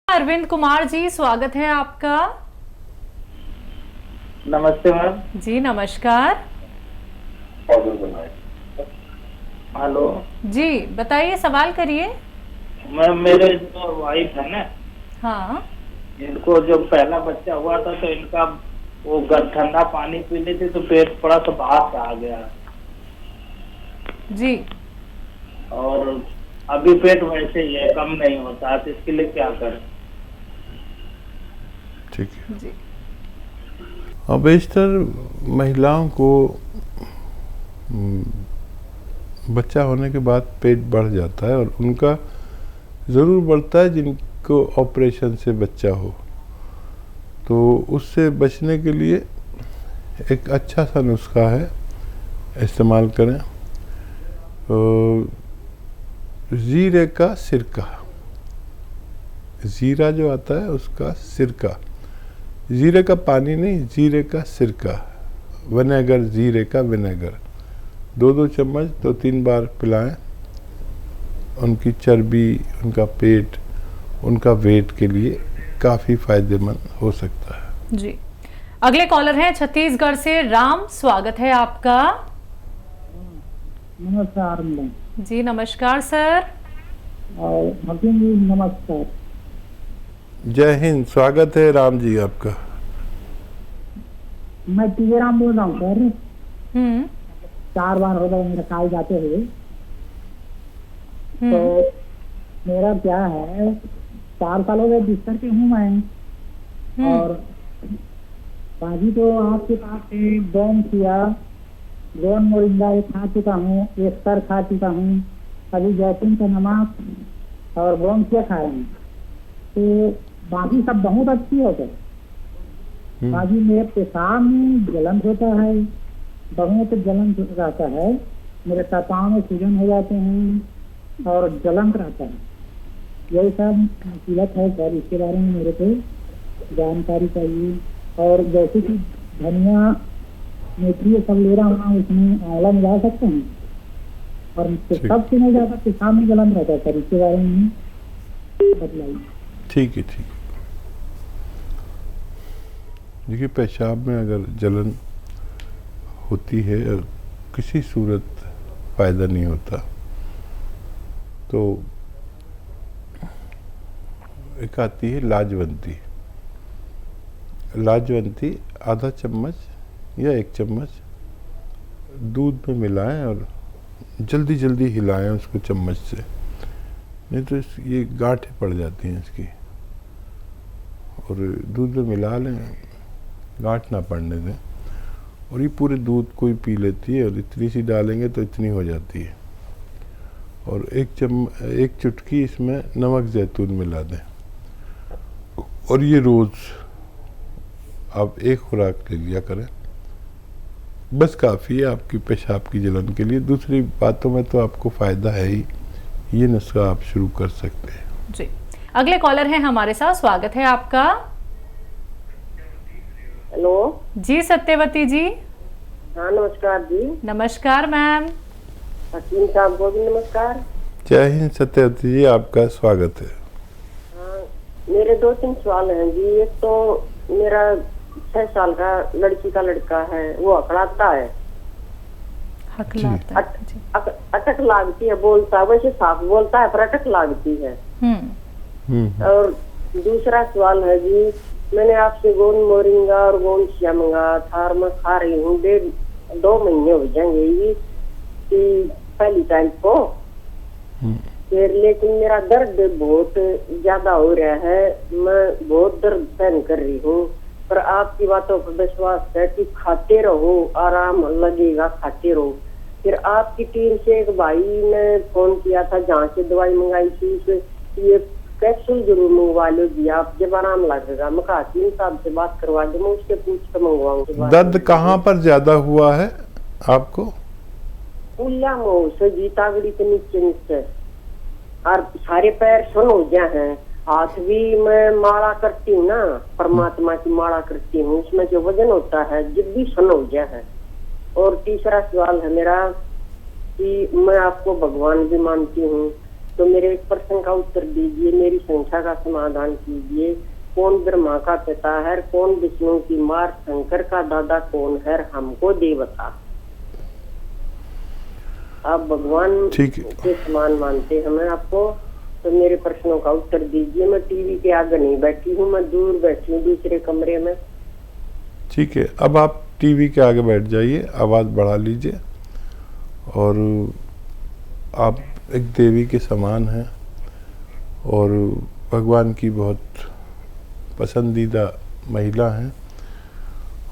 अरविंद कुमार जी, स्वागत है आपका। नमस्ते मैम। जी नमस्कार। हेलो जी बताइए, सवाल करिए। मैम, मेरे जो वाइफ है ना, हाँ इनको जब पहला बच्चा हुआ था तो इनका वो ठंडा पानी पी ली थी तो पेट थोड़ा सा बाहर से आ गया जी। और अभी पेट वैसे ही है, कम नहीं होता है, तो इसके लिए क्या करें? ठीक है। जी और बेशतर महिलाओं को बच्चा होने के बाद पेट बढ़ जाता है और उनका ज़रूर बढ़ता है जिनको ऑपरेशन से बच्चा हो, तो उससे बचने के लिए एक अच्छा सा नुस्खा है, इस्तेमाल करें। जीरे का सिरका, जीरा जो आता है उसका सिरका, जीरे का पानी नहीं, जीरे का सिरका, विनेगर, जीरे का विनेगर 2-2 चम्मच 2-3 बार पिलाएं। उनकी चर्बी, उनका पेट, उनका वेट के लिए काफ़ी फायदेमंद हो सकता है। जी। अगले कॉलर हैं छत्तीसगढ़ से राम, स्वागत है आपका। नमस्कार मैडम। जी नमस्कार सर। और हकीम जी नमस्कार। जय हिंद, स्वागत है राम जी आपका। मैं टीजेराम बोल रहा हूँ सर। 4 बार हो गए मेरे काल जाते हुए। तो मेरा क्या है, 4 साल हो गए बिस्तर पे हूँ मैं। और बाजी तो आपके पास से बॉम किया, गोन मोरिंगा एक खा चुका हूँ, एक सर खा चुका हूँ, अभी जैतून का नमक और बॉम किया खा रहे हैं। तो बाकी सब बहुत अच्छी होते हैं। बाकी मेरे पेशाब में जलन होता है, बहुत जलन रहता है, मेरे पाँव में सूजन हो जाते हैं और जलन रहता है। यही सब मुसीबत है सर, इसके बारे में मेरे को जानकारी चाहिए। और जैसे कि धनिया मेथी सब ले रहा हूँ, उसमें आंवला मिला सकते हैं और सबसे नहीं जाता पेशाब में जलन रहता है सर, इसके बारे में बतलाइए। ठीक है, ठीक है। देखिए, पेशाब में अगर जलन होती है और किसी सूरत फ़ायदा नहीं होता, तो एक आती है लाजवंती। लाजवंती आधा चम्मच या 1 चम्मच दूध में मिलाएं और जल्दी जल्दी हिलाएं उसको चम्मच से, नहीं तो ये गांठें पड़ जाती हैं इसकी। और दूध में मिला लें, गांठ ना पड़ने दें, और ये पूरे दूध को ही पी लेती है। और इतनी सी डालेंगे तो इतनी हो जाती है। और 1 चुटकी इसमें नमक जैतून मिला दें, और ये रोज़ आप 1 खुराक ले लिया करें, बस काफ़ी है आपकी पेशाब की जलन के लिए। दूसरी बातों में तो आपको फ़ायदा है ही, ये नुस्खा आप शुरू कर सकते हैं। जी। अगले कॉलर हैं हमारे साथ, स्वागत है आपका। हेलो जी सत्यवती जी। हाँ नमस्कार जी। नमस्कार मैम। हकीम साहब को भी नमस्कार। जय हिंद सत्यवती जी, आपका स्वागत है। हाँ, मेरे 2-3 सवाल हैं जी। एक तो मेरा 6 साल का लड़की का लड़का है, वो अकड़ाता है, हकलाता है। अटक लागती है, बोलता है वैसे साफ बोलता है पर अटक लागती है। और दूसरा सवाल है जी, मैंने आपसे गोंद मोरिंगा और गोंद चिया मंगाया था और मैं खा रही हूँ, 1.5-2 महीने हो जाएंगे ये कि पहली टाइम को। फिर लेकिन मेरा दर्द बहुत ज्यादा हो रहा है, मैं बहुत दर्द सहन कर रही हूँ, पर आपकी बातों पर विश्वास है कि खाते रहो, आराम लगेगा, खाते रहो। फिर आपकी टीम से एक भाई ने फोन किया था, जहाँ से दवाई मंगाई थी, ये कैप्सूल जरूर मंगवा लो जी आप, जब आराम लगेगा। मैं हकीम साहब से बात करवा दो, मैं उससे पूछ कर मंगवाऊंगी। दर्द कहाँ पर ज्यादा हुआ है आपको? उल्ला मुँह से जीतागड़ी के नीचे और सारे पैर सुन हो गया है। हाथ भी मैं माला करती हूँ ना, परमात्मा की माला करती हूँ, उसमें जो वजन होता है जब भी सुन हो गया है। और तीसरा सवाल है मेरा कि मैं आपको भगवान भी मानती हूँ, तो मेरे एक प्रश्न का उत्तर दीजिए, मेरी संख्या का समाधान कीजिए। कौन ब्रह्मा का पिता है, कौन विष्णु की माँ, शंकर का दादा कौन है, हमको दे बता। आप भगवान के समान मानते हैं हमें आपको, तो मेरे प्रश्नों का उत्तर दीजिए। मैं टीवी के आगे नहीं बैठी हूँ, मैं दूर बैठी हूँ दूसरे कमरे में। ठीक है, अब आप टीवी के आगे बैठ जाइए, आवाज़ बढ़ा लीजिए, और आप एक देवी के समान हैं और भगवान की बहुत पसंदीदा महिला हैं,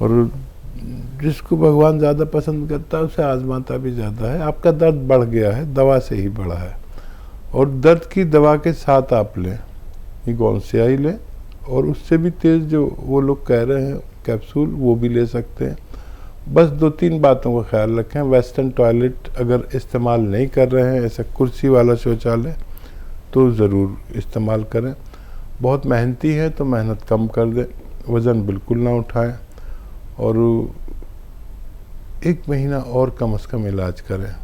और जिसको भगवान ज़्यादा पसंद करता है उसे आजमाता भी ज़्यादा है। आपका दर्द बढ़ गया है, दवा से ही बढ़ा है, और दर्द की दवा के साथ आप लें ये गोंसियाई लें, और उससे भी तेज़ जो वो लोग कह रहे हैं कैप्सूल, वो भी ले सकते हैं। बस 2-3 बातों का ख्याल रखें। वेस्टर्न टॉयलेट अगर इस्तेमाल नहीं कर रहे हैं, ऐसा कुर्सी वाला शौचालय, तो ज़रूर इस्तेमाल करें। बहुत मेहनती है तो मेहनत कम कर दें, वज़न बिल्कुल ना उठाएं, और 1 महीना और कम से कम इलाज करें।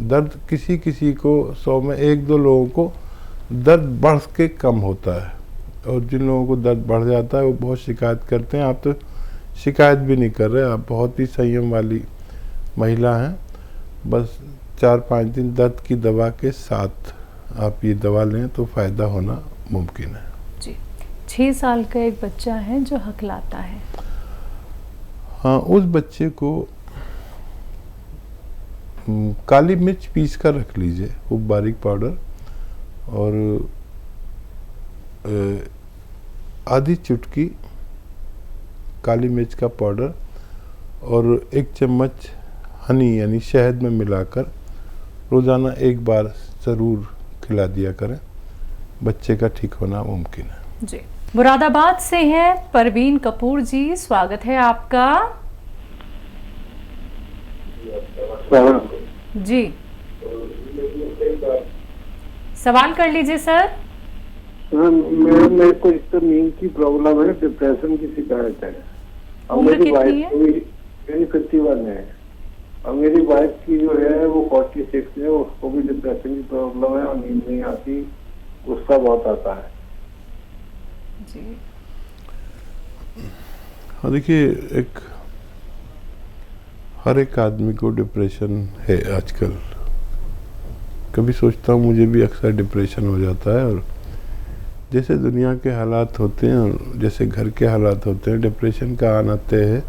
दर्द किसी किसी को 100 में 1-2 लोगों को दर्द बढ़ के कम होता है, और जिन लोगों को दर्द बढ़ जाता है वो बहुत शिकायत करते हैं। आप तो शिकायत भी नहीं कर रहे, आप बहुत ही संयम वाली महिला हैं। बस 4-5 दिन दर्द की दवा के साथ आप ये दवा लें तो फ़ायदा होना मुमकिन है जी। 6 साल का एक बच्चा है जो हकलाता है। हाँ, उस बच्चे को काली मिर्च पीस कर रख लीजिए, वो बारीक पाउडर, और आधी चुटकी काली मिर्च का पाउडर और 1 चम्मच हनी यानी शहद में मिलाकर रोज़ाना 1 बार ज़रूर खिला दिया करें। बच्चे का ठीक होना मुमकिन है जी। मुरादाबाद से हैं परवीन कपूर जी, स्वागत है आपका जी। सवाल कर लीजिए सर। मेरे को एक तो नींद की प्रॉब्लम है, डिप्रेशन की शिकायत है, और उम्र मेरी कितनी वाइफ है? मेरी 51 है, और मेरी वाइफ की जो है वो 46 है, उसको भी डिप्रेशन की प्रॉब्लम है और नींद नहीं आती, गुस्सा बहुत आता है जी। हाँ, देखिए, हर एक आदमी को डिप्रेशन है आजकल। कभी सोचता हूँ मुझे भी अक्सर डिप्रेशन हो जाता है, और जैसे दुनिया के हालात होते हैं और जैसे घर के हालात होते हैं, डिप्रेशन का आना तय है।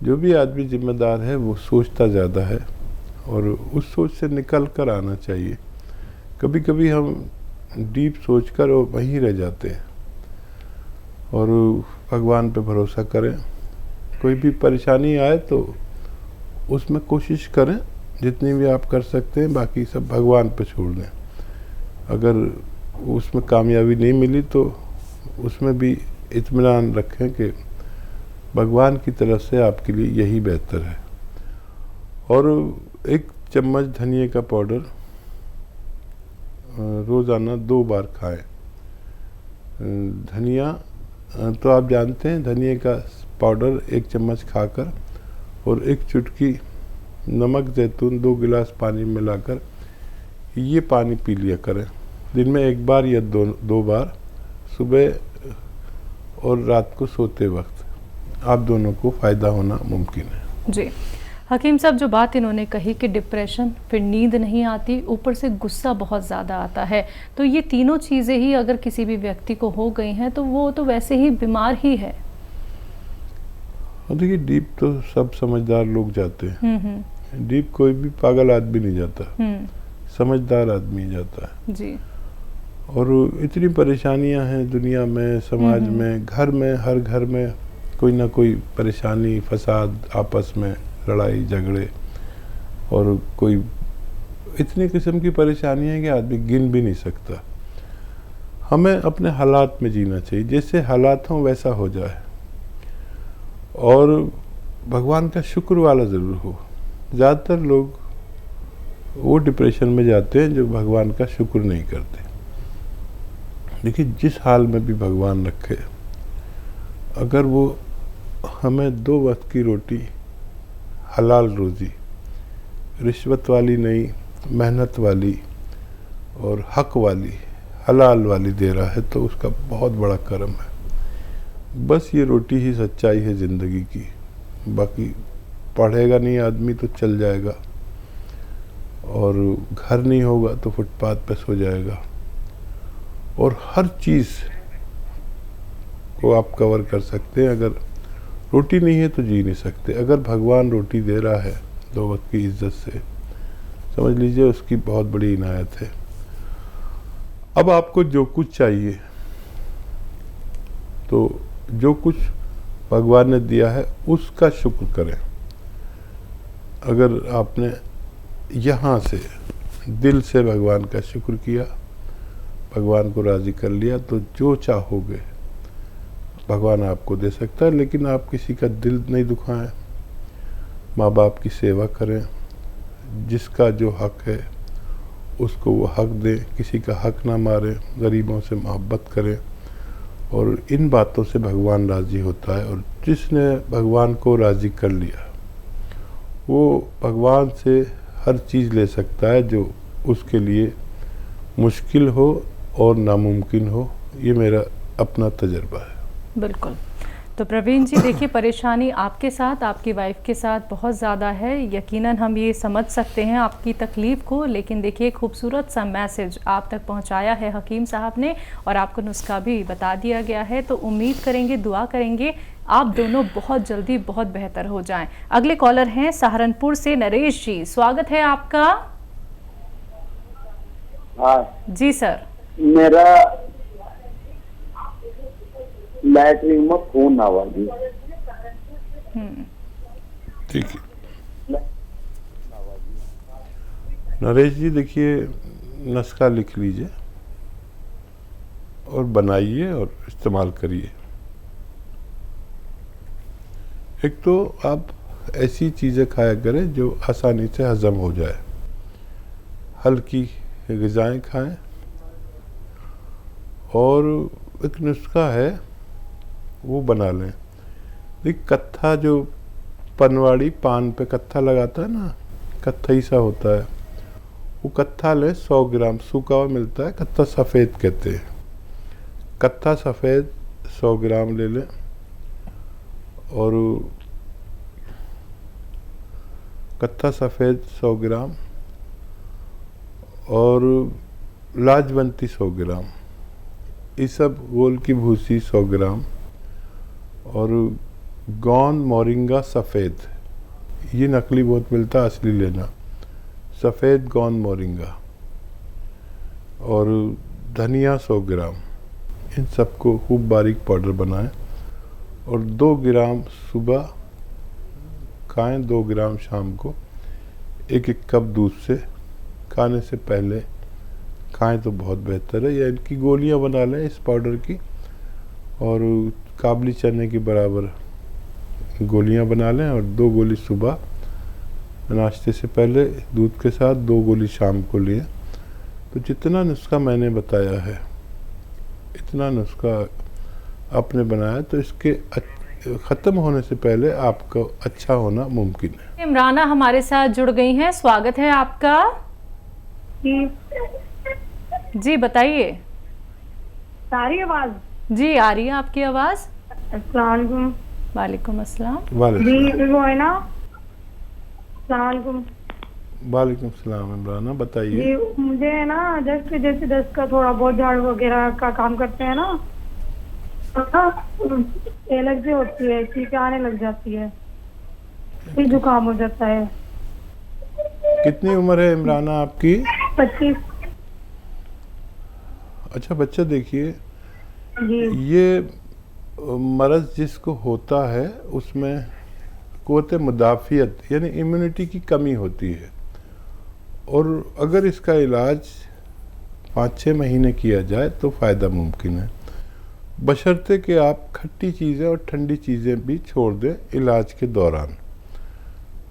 जो भी आदमी जिम्मेदार है वो सोचता ज़्यादा है, और उस सोच से निकल कर आना चाहिए। कभी कभी हम डीप सोचकर और वहीं रह जाते हैं, और भगवान पे भरोसा करें। कोई भी परेशानी आए तो उसमें कोशिश करें जितनी भी आप कर सकते हैं, बाकी सब भगवान पे छोड़ दें। अगर उसमें कामयाबी नहीं मिली तो उसमें भी इत्मीनान रखें कि भगवान की तरफ से आपके लिए यही बेहतर है। और 1 चम्मच धनिया का पाउडर रोज़ाना 2 बार खाएं। धनिया तो आप जानते हैं, धनिया का पाउडर 1 चम्मच खाकर और 1 चुटकी नमक जैतून 2 गिलास पानी मिलाकर ये पानी पी लिया करें। दिन में 1 बार या 2 बार, सुबह और रात को सोते वक्त। आप दोनों को फ़ायदा होना मुमकिन है जी। हकीम साहब, जो बात इन्होंने कही कि डिप्रेशन, फिर नींद नहीं आती, ऊपर से गुस्सा बहुत ज़्यादा आता है, तो ये तीनों चीज़ें ही अगर किसी भी व्यक्ति को हो गई हैं तो वो तो वैसे ही बीमार ही है। देखिए, डीप तो सब समझदार लोग जाते हैं। डीप कोई भी पागल आदमी नहीं जाता, समझदार आदमी जाता है जी। और इतनी परेशानियां हैं दुनिया में, समाज में, घर में, हर घर में कोई ना कोई परेशानी, फसाद, आपस में लड़ाई झगड़े, और कोई इतनी किस्म की परेशानी है कि आदमी गिन भी नहीं सकता। हमें अपने हालात में जीना चाहिए, जैसे हालात हों वैसा हो जाए, और भगवान का शुक्र वाला ज़रूर हो। ज़्यादातर लोग वो डिप्रेशन में जाते हैं जो भगवान का शुक्र नहीं करते। देखिए, जिस हाल में भी भगवान रखे, अगर वो हमें 2 वक्त की रोटी, हलाल रोज़ी, रिश्वत वाली नहीं, मेहनत वाली, और हक वाली, हलाल वाली दे रहा है, तो उसका बहुत बड़ा करम है। बस ये रोटी ही सच्चाई है ज़िंदगी की। बाकी पढ़ेगा नहीं आदमी तो चल जाएगा, और घर नहीं होगा तो फुटपाथ पे सो जाएगा, और हर चीज़ को आप कवर कर सकते हैं। अगर रोटी नहीं है तो जी नहीं सकते। अगर भगवान रोटी दे रहा है 2 वक्त की इज्जत से, समझ लीजिए उसकी बहुत बड़ी इनायत है। अब आपको जो कुछ चाहिए, तो जो कुछ भगवान ने दिया है उसका शुक्र करें। अगर आपने यहाँ से दिल से भगवान का शुक्र किया, भगवान को राज़ी कर लिया, तो जो चाहोगे भगवान आपको दे सकता है। लेकिन आप किसी का दिल नहीं दुखाएं, माँ बाप की सेवा करें, जिसका जो हक है उसको वो हक दें, किसी का हक ना मारें, गरीबों से मोहब्बत करें, और इन बातों से भगवान राज़ी होता है। और जिसने भगवान को राज़ी कर लिया वो भगवान से हर चीज़ ले सकता है जो उसके लिए मुश्किल हो और नामुमकिन हो। ये मेरा अपना तजर्बा है। बिल्कुल। तो प्रवीण जी देखिए, परेशानी आपके साथ, आपकी वाइफ के साथ बहुत ज़्यादा है। यकीनन हम ये समझ सकते हैं आपकी तकलीफ़ को, लेकिन देखिए खूबसूरत सा मैसेज आप तक पहुंचाया है हकीम साहब ने, और आपको नुस्खा भी बता दिया गया है। तो उम्मीद करेंगे, दुआ करेंगे आप दोनों बहुत जल्दी बहुत बेहतर हो जाएं। अगले कॉलर हैं सहारनपुर से नरेश जी, स्वागत है आपका। हाँ जी सर। मेरा लैटरिन में खून आवा जी। ठीक है नरेश जी, देखिए नुस्खा लिख लीजिए और बनाइए और इस्तेमाल करिए। एक तो आप ऐसी चीज़ें खाया करें जो आसानी से हज़म हो जाए, हल्की ग़िज़ाएँ खाएं। और एक नुस्खा है वो बना लें। देख, कत्था जो पनवाड़ी पान पे कत्था लगाता है ना, कत्थई सा होता है, वो कत्था लें 100 ग्राम, सूखा हुआ मिलता है, कत्था सफ़ेद कहते हैं। कत्था सफ़ेद 100 ग्राम ले लें, और कत्था सफ़ेद 100 ग्राम, और लाजवंती 100 ग्राम, ये सब गोल की भूसी 100 ग्राम, और गोंद मोरिंगा सफ़ेद, ये नकली बहुत मिलता है, असली लेना, सफ़ेद गोंद मोरिंगा, और धनिया 100 ग्राम। इन सबको खूब बारीक पाउडर बनाएं, और 2 ग्राम सुबह खाएं, 2 ग्राम शाम को। 1-1 कप दूध से खाने से पहले खाएं तो बहुत बेहतर है। या इनकी गोलियां बना लें इस पाउडर की, और काबली चने की बराबर गोलियां बना लें, और 2 गोली सुबह नाश्ते से पहले दूध के साथ, 2 गोली शाम को लिए। तो जितना नुस्खा मैंने बताया है, इतना नुस्खा आपने बनाया, तो इसके ख़त्म होने से पहले आपको अच्छा होना मुमकिन है। इमराना हमारे साथ जुड़ गई हैं, स्वागत है आपका। जी बताइए। सारी आवाज जी आ रही है आपकी आवाज़। अस्सलाम वालेकुम। वालेकुम अस्सलाम। जी वो है ना, अस्सलाम वालेकुम। वालेकुम सलाम। इमराना बताइए। जी मुझे है ना, जैसे दस्त का थोड़ा बहुत झाड़ू वगैरह का काम करते हैं ना, एलर्जी होती है, चीखें आने लग जाती है, फिर जुकाम हो जाता है। कितनी उम्र है इमराना आपकी? 25। अच्छा बच्चा, देखिए जी ये मरज़ जिसको होता है उसमें क़ुव्वत मुदाफ़ियत यानी इम्यूनिटी की कमी होती है, और अगर इसका इलाज 5-6 महीने किया जाए तो फ़ायदा मुमकिन है, बशर्ते कि आप खट्टी चीज़ें और ठंडी चीज़ें भी छोड़ दें इलाज के दौरान।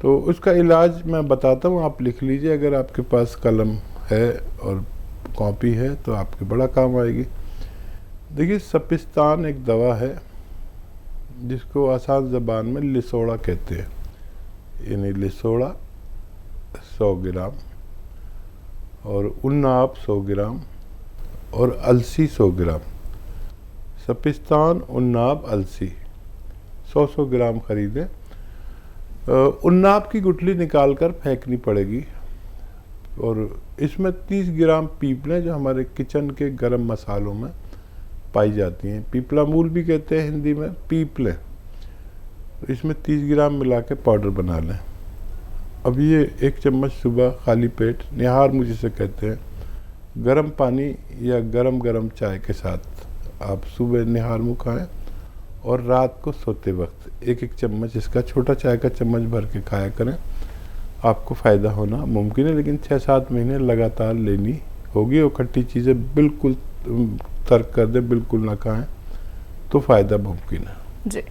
तो उसका इलाज मैं बताता हूँ, आप लिख लीजिए। अगर आपके पास कलम है और कॉपी है तो आपके बड़ा काम आएगी। देखिए, सपिस्तान एक दवा है जिसको आसान ज़बान में लिसोड़ा कहते हैं, यानी लिसोड़ा 100 ग्राम, और उन्नाब 100 ग्राम और अलसी 100 ग्राम। सपिस्तान, उन्नाब, अलसी 100-100 ग्राम खरीदें। उन्नाब की गुठली निकाल कर फेंकनी पड़ेगी और इसमें 30 ग्राम पीपलें जो हमारे किचन के गरम मसालों में पाई जाती हैं, पीपला मूल भी कहते हैं हिंदी में, पीपलें, तो इसमें 30 ग्राम मिला के पाउडर बना लें। अब ये 1 चम्मच सुबह खाली पेट, निहार मुँह जिसे कहते हैं, गर्म पानी या गरम चाय के साथ आप सुबह निहार मुँह खाएँ और रात को सोते वक्त 1-1 चम्मच इसका छोटा चाय का चम्मच भर के खाया करें। आपको फ़ायदा होना मुमकिन है, लेकिन 6-7 महीने लगातार लेनी होगी और खट्टी चीज़ें बिल्कुल तर्क कर दें, बिल्कुल ना खाएं, तो फ़ायदा मुमकिन है जी।